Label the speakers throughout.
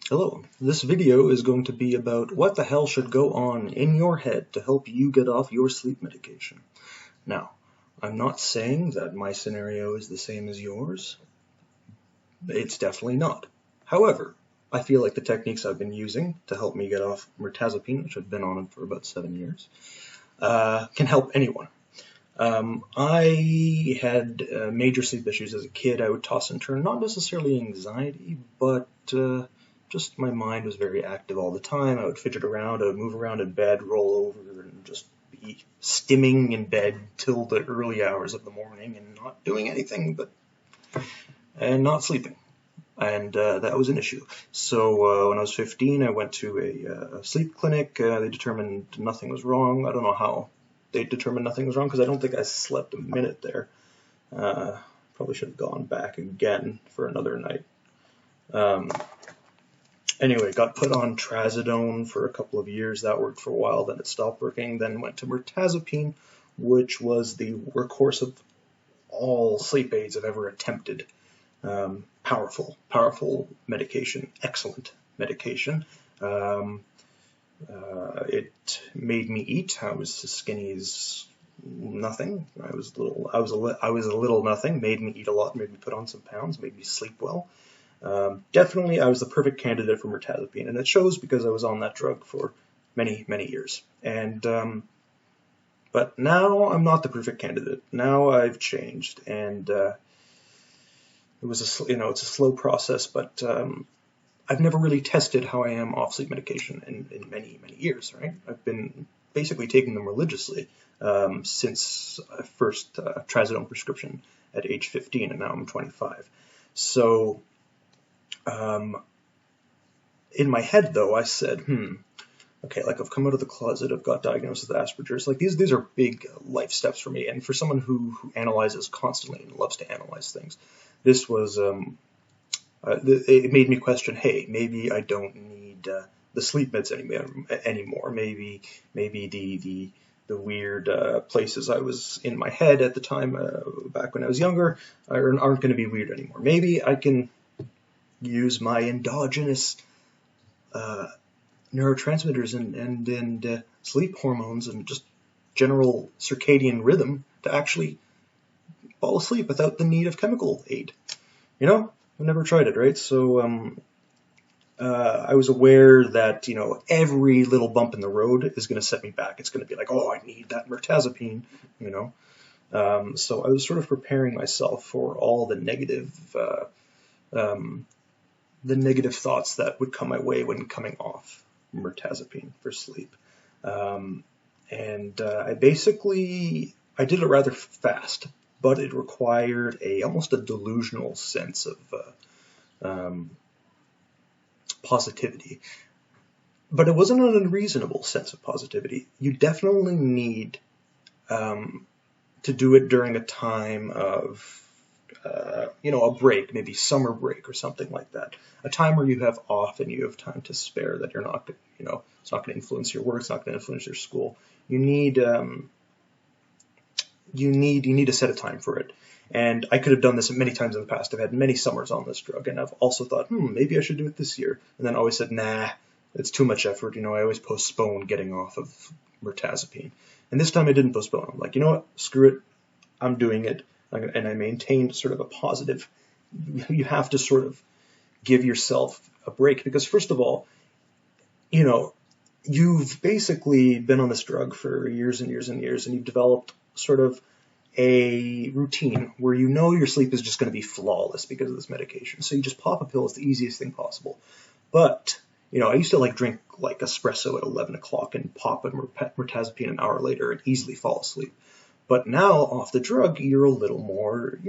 Speaker 1: Hello, this video is going to be about what the hell should go on in your head to help you get off your sleep medication. Now, I'm not saying that my scenario is the same as yours. It's definitely not. However, I feel like the techniques I've been using to help me get off Mirtazapine, which I've been on for about 7 years, can help anyone. I had major sleep issues as a kid. I would toss and turn, not necessarily anxiety, but just my mind was very active all the time. I would fidget around, I would move around in bed, roll over, and just be stimming in bed till the early hours of the morning and not doing anything and not sleeping. And that was an issue. So when I was 15, I went to a sleep clinic. They determined nothing was wrong. I don't know how they determined nothing was wrong because I don't think I slept a minute there. Probably should have gone back again for another night. Anyway, got put on trazodone for a couple of years. That worked for a while. Then it stopped working. Then went to mirtazapine, which was the workhorse of all sleep aids I've ever attempted. Powerful medication, excellent medication. It made me eat. I was as skinny as nothing. I was a little nothing. Made me eat a lot. Made me put on some pounds. Made me sleep well. Definitely, I was the perfect candidate for mirtazapine, and it shows because I was on that drug for many years. But now I'm not the perfect candidate. Now I've changed, and it was it's a slow process, but I've never really tested how I am off sleep medication in many years, right? I've been basically taking them religiously since first trazodone prescription at age 15, and now I'm 25. So in my head, though, I said, okay, like I've come out of the closet, I've got diagnosed with Asperger's. Like these are big life steps for me, and for someone who analyzes constantly and loves to analyze things, this was it made me question, hey, maybe I don't need the sleep meds anymore. Maybe the weird places I was in my head at the time, back when I was younger, aren't going to be weird anymore. Maybe I can use my endogenous neurotransmitters and sleep hormones and just general circadian rhythm to actually fall asleep without the need of chemical aid. I've never tried it, right? So I was aware that every little bump in the road is going to set me back. It's going to be like, oh, I need that mirtazapine, So I was sort of preparing myself for all the negative thoughts that would come my way when coming off mirtazapine for sleep. I did it rather fast, but it required almost a delusional sense of positivity. But it wasn't an unreasonable sense of positivity. You definitely need to do it during a time of a break, maybe summer break or something like that. A time where you have off and you have time to spare, that you're not, it's not going to influence your work, it's not going to influence your school. You need to set a time for it. And I could have done this many times in the past. I've had many summers on this drug, and I've also thought, maybe I should do it this year. And then always said, nah, it's too much effort. I always postpone getting off of mirtazapine. And this time I didn't postpone. I'm like, you know what, screw it, I'm doing it. And I maintained sort of a positive. You have to sort of give yourself a break because, first of all, you've basically been on this drug for years and years and years, and you've developed sort of a routine where your sleep is just going to be flawless because of this medication. So you just pop a pill. It's the easiest thing possible. But I used to drink espresso at 11 o'clock and pop a mirtazapine an hour later and easily fall asleep. But now off the drug, you're a little more,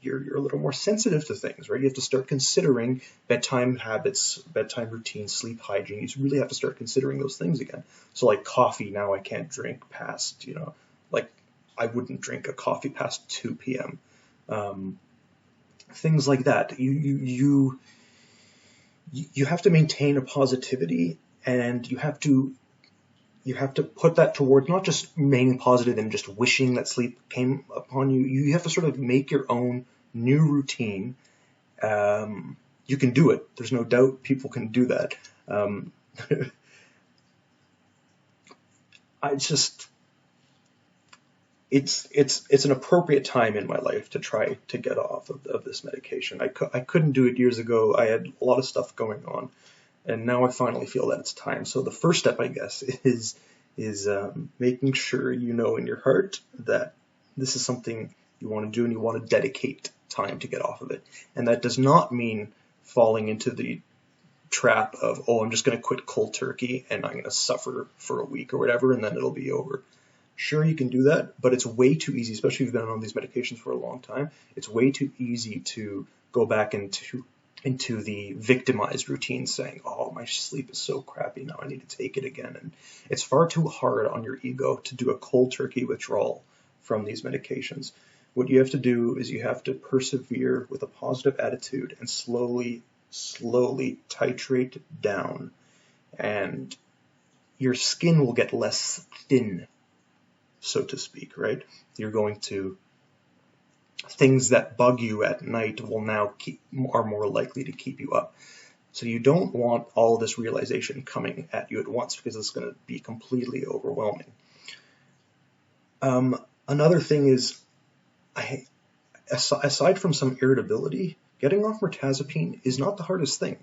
Speaker 1: you're a little more sensitive to things, right? You have to start considering bedtime habits, bedtime routines, sleep hygiene. You really have to start considering those things again. So like coffee, now I can't drink past, I wouldn't drink a coffee past 2 p.m. Things like that. You have to maintain a positivity, and you have to put that towards not just remaining positive and just wishing that sleep came upon you. You have to sort of make your own new routine You can do it. There's no doubt people can do that. Um, I just, it's an appropriate time in my life to try to get off of this medication. I couldn't do it years ago. I had a lot of stuff going on, and now I finally feel that it's time. So the first step, I guess, is making sure you know in your heart that this is something you want to do and you want to dedicate time to get off of it. And that does not mean falling into the trap of, oh, I'm just going to quit cold turkey and I'm going to suffer for a week or whatever, and then it'll be over. Sure, you can do that, but it's way too easy, especially if you've been on these medications for a long time. It's way too easy to go back into the victimized routine saying, oh, my sleep is so crappy, now I need to take it again. And it's far too hard on your ego to do a cold turkey withdrawal from these medications. What you have to do is you have to persevere with a positive attitude and slowly titrate down. And your skin will get less thin, so to speak, right? You're going to, things that bug you at night will now are more likely to keep you up. So you don't want all this realization coming at you at once, because it's going to be completely overwhelming. Another thing is, aside from some irritability, getting off mirtazapine is not the hardest thing.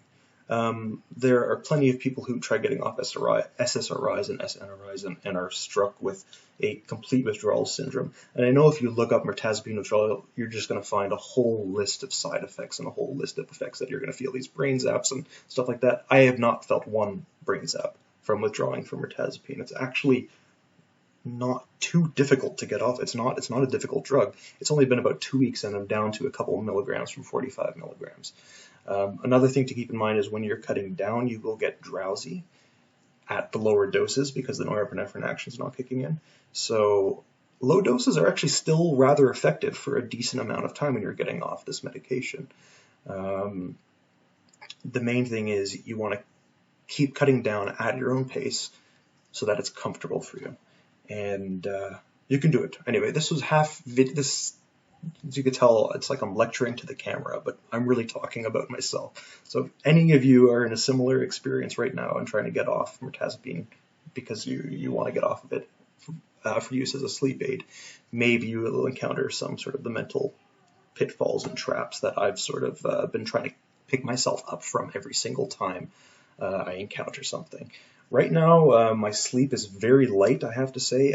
Speaker 1: There are plenty of people who try getting off SSRIs and SNRIs and are struck with a complete withdrawal syndrome. And I know if you look up mirtazapine withdrawal, you're just going to find a whole list of side effects and a whole list of effects that you're going to feel, these brain zaps and stuff like that. I have not felt one brain zap from withdrawing from mirtazapine. It's actually not too difficult to get off. It's not a difficult drug. It's only been about 2 weeks and I'm down to a couple of milligrams from 45 milligrams. Another thing to keep in mind is when you're cutting down, you will get drowsy at the lower doses because the norepinephrine action is not kicking in. So low doses are actually still rather effective for a decent amount of time when you're getting off this medication. The main thing is you want to keep cutting down at your own pace so that it's comfortable for you. And you can do it. Anyway, this was this, as you can tell, it's like I'm lecturing to the camera, but I'm really talking about myself. So if any of you are in a similar experience right now and trying to get off mirtazapine because you want to get off of it for use as a sleep aid, maybe you will encounter some sort of the mental pitfalls and traps that I've sort of been trying to pick myself up from every single time I encounter something. Right now, my sleep is very light, I have to say.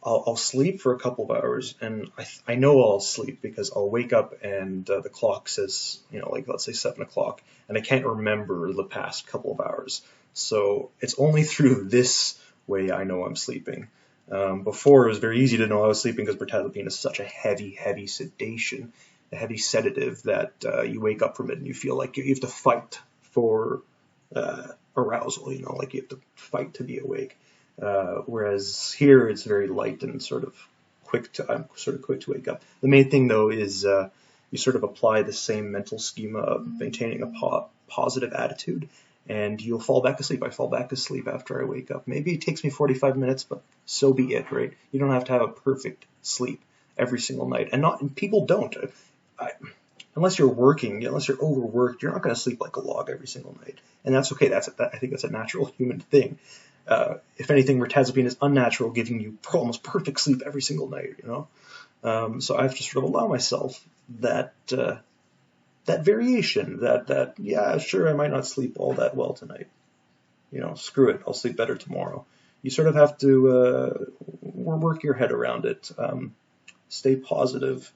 Speaker 1: I'll sleep for a couple of hours, and I know I'll sleep because I'll wake up and the clock says, like let's say 7 o'clock, and I can't remember the past couple of hours. So it's only through this way I know I'm sleeping. Before, it was very easy to know I was sleeping because mirtazapine is such a heavy sedation, a heavy sedative that you wake up from it and you feel like you have to fight for arousal, like you have to fight to be awake. Whereas here it's very light and I'm sort of quick to wake up. The main thing though is you sort of apply the same mental schema of maintaining a positive attitude, and you'll fall back asleep. I fall back asleep after I wake up. Maybe it takes me 45 minutes, but so be it, right? You don't have to have a perfect sleep every single night, and people don't. Unless you're working, unless you're overworked, you're not going to sleep like a log every single night, and that's okay. I think that's a natural human thing. If anything, mirtazapine is unnatural, giving you almost perfect sleep every single night. So I have to sort of allow myself that variation. That yeah, sure, I might not sleep all that well tonight. Screw it, I'll sleep better tomorrow. You sort of have to work your head around it. Stay positive.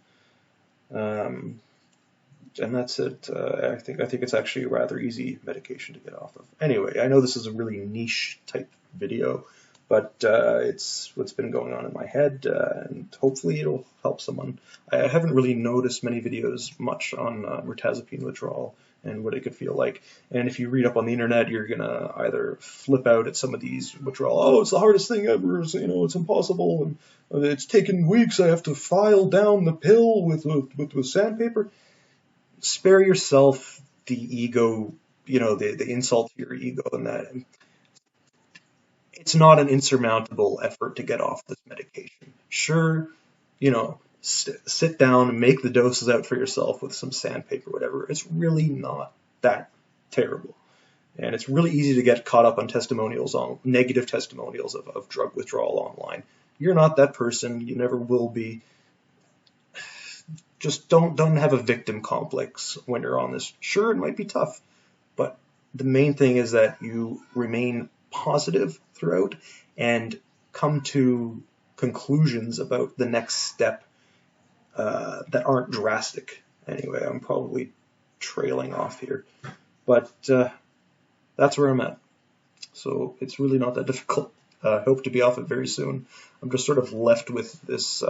Speaker 1: And that's it. I think it's actually a rather easy medication to get off of. Anyway, I know this is a really niche type video, but it's what's been going on in my head, and hopefully it'll help someone. I haven't really noticed many videos much on mirtazapine withdrawal and what it could feel like. And if you read up on the internet, you're gonna either flip out at some of these withdrawal. Oh, it's the hardest thing ever. It's impossible, and it's taken weeks. I have to file down the pill with sandpaper. Spare yourself the ego, the insult to your ego, and that it's not an insurmountable effort to get off this medication. Sure, sit down and make the doses out for yourself with some sandpaper, whatever. It's really not that terrible. And it's really easy to get caught up on testimonials, on negative testimonials of drug withdrawal online. You're not that person. You never will be. Just don't have a victim complex when you're on this. Sure, it might be tough, but the main thing is that you remain positive throughout and come to conclusions about the next step that aren't drastic. Anyway, I'm probably trailing off here, but that's where I'm at. So it's really not that difficult. I hope to be off it very soon. I'm just sort of left with this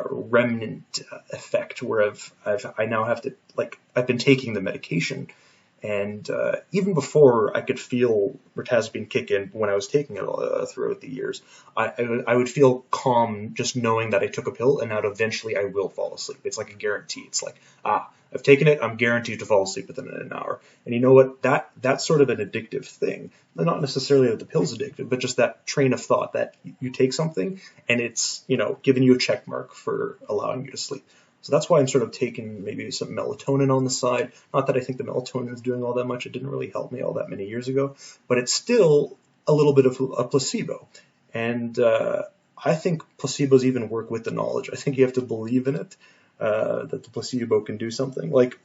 Speaker 1: remnant effect where I now have to, like, I've been taking the medication, and even before I could feel Mirtazapine kick in when I was taking it throughout the years, I would feel calm just knowing that I took a pill and now eventually I will fall asleep. It's like a guarantee. It's like, I've taken it, I'm guaranteed to fall asleep within an hour. And you know what? That's sort of an addictive thing. Not necessarily that the pill's addictive, but just that train of thought that you take something and it's, giving you a check mark for allowing you to sleep. So that's why I'm sort of taking maybe some melatonin on the side. Not that I think the melatonin is doing all that much. It didn't really help me all that many years ago, but it's still a little bit of a placebo. And I think placebos even work with the knowledge. I think you have to believe in it. That the placebo can do something. Like,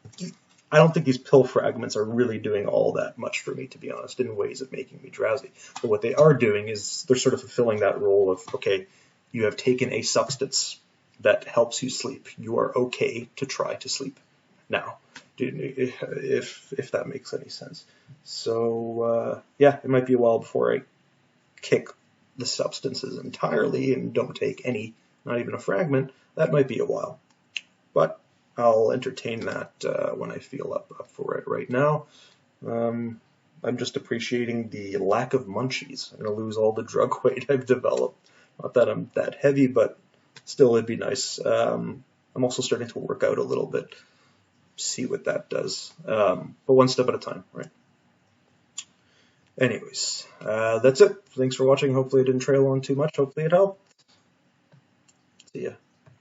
Speaker 1: I don't think these pill fragments are really doing all that much for me, to be honest, in ways of making me drowsy. But what they are doing is they're sort of fulfilling that role of, okay, you have taken a substance that helps you sleep. You are okay to try to sleep now, if that makes any sense. So, yeah, it might be a while before I kick the substances entirely and don't take any, not even a fragment. That might be a while. But I'll entertain that when I feel up for it. Right now, I'm just appreciating the lack of munchies. I'm going to lose all the drug weight I've developed. Not that I'm that heavy, but still it'd be nice. I'm also starting to work out a little bit, see what that does. But one step at a time, right? Anyways, that's it. Thanks for watching. Hopefully I didn't trail on too much. Hopefully it helped.